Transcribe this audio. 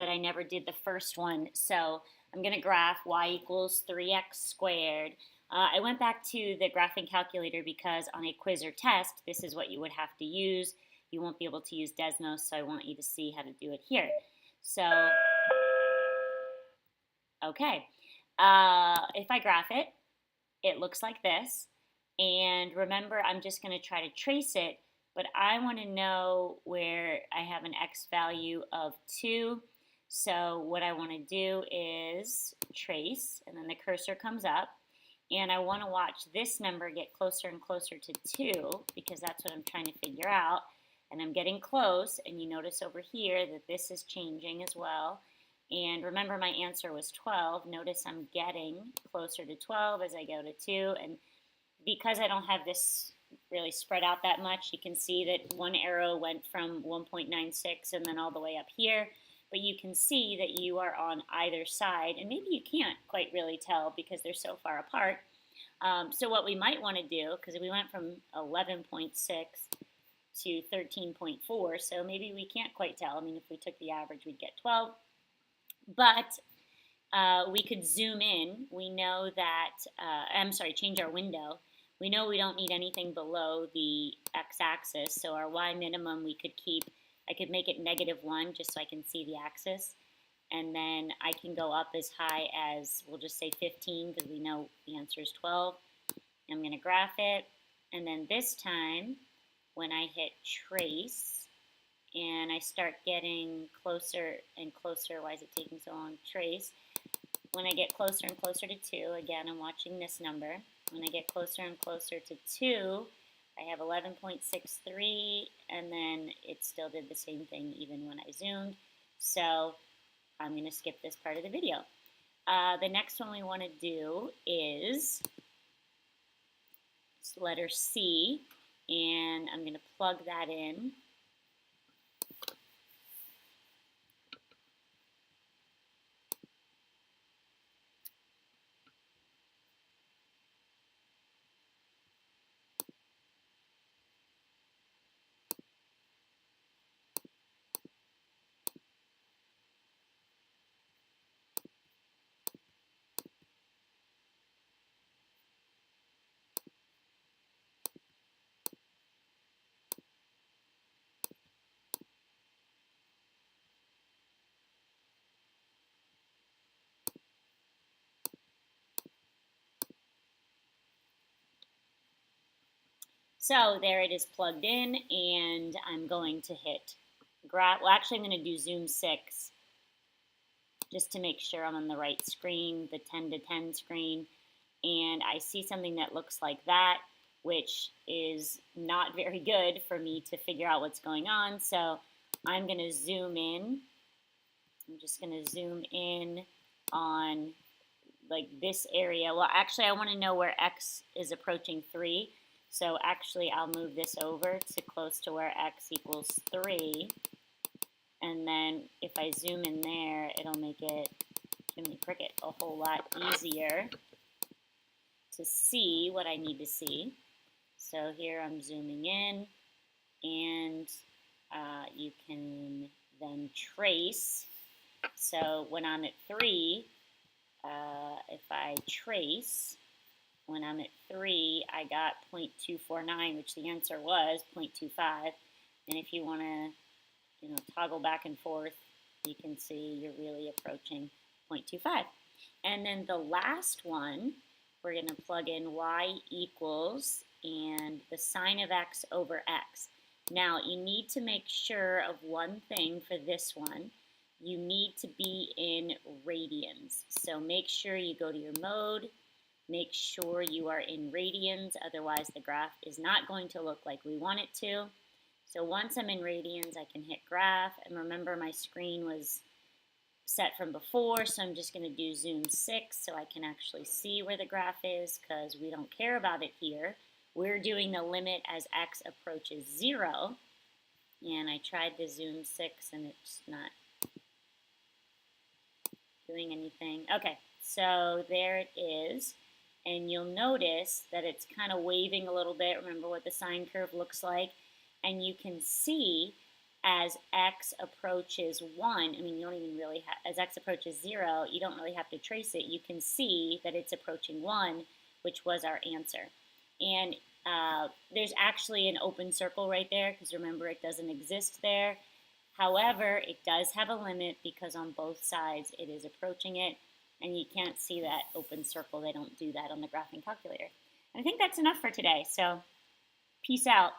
but I never did the first one. So I'm going to graph y equals 3x squared. I went back to the graphing calculator because on a quiz or test, this is what you would have to use. You won't be able to use Desmos, so I want you to see how to do it here. So, okay. If I graph it, it looks like this. And remember, I'm just going to try to trace it, but I want to know where I have an x value of 2. So what I want to do is trace, and then the cursor comes up, and I want to watch this number get closer and closer to 2 because that's what I'm trying to figure out. And I'm getting close, and you notice over here that this is changing as well. And remember, my answer was 12. Notice I'm getting closer to 12 as I go to 2. And because I don't have this really spread out that much, you can see that one arrow went from 1.96 and then all the way up here. But you can see that you are on either side, and maybe you can't quite really tell because they're so far apart. So what we might want to do, because we went from 11.6 to 13.4, so maybe we can't quite tell. I mean, if we took the average, we'd get 12. But we could zoom in. We know that, change our window. We know we don't need anything below the x-axis, so our y minimum we could keep, I could make it -1 just so I can see the axis. And then I can go up as high as, we'll just say 15 because we know the answer is 12. I'm going to graph it. And then this time, when I hit trace, and I start getting closer and closer, why is it taking so long? Trace. When I get closer and closer to 2, again, I'm watching this number. When I get closer and closer to 2, I have 11.63, and then it still did the same thing even when I zoomed. So I'm going to skip this part of the video. The next one we want to do is letter C, and I'm going to plug that in. So there it is plugged in, and I'm going to hit graph. Well, actually, I'm going to do zoom 6 just to make sure I'm on the right screen, the 10 to 10 screen. And I see something that looks like that, which is not very good for me to figure out what's going on. So I'm going to zoom in. I'm just going to zoom in on like this area. Well, actually, I want to know where x is approaching 3. So actually, I'll move this over to close to where x equals 3. And then if I zoom in there, it'll make it, Jiminy Cricket, a whole lot easier to see what I need to see. So here I'm zooming in, and you can then trace. So when I'm at 3, if I trace, when I'm at 3, I got 0.249, which the answer was 0.25. And if you want to, toggle back and forth, you can see you're really approaching 0.25. And then the last one, we're going to plug in y equals and the sine of x over x. Now, you need to make sure of one thing for this one. You need to be in radians. So make sure you go to your mode. Make sure you are in radians, otherwise the graph is not going to look like we want it to. So once I'm in radians, I can hit graph, and remember my screen was set from before, so I'm just going to do zoom 6 so I can actually see where the graph is because we don't care about it here. We're doing the limit as x approaches 0, and I tried to zoom 6 and it's not doing anything. Okay, so there it is. And you'll notice that it's kind of waving a little bit. Remember what the sine curve looks like. And you can see as x approaches 1, I mean, you don't even really have, as x approaches 0, you don't really have to trace it. You can see that it's approaching 1, which was our answer. And there's actually an open circle right there, because remember, it doesn't exist there. However, it does have a limit because on both sides it is approaching it, and you can't see that open circle. They don't do that on the graphing calculator. And I think that's enough for today, so peace out.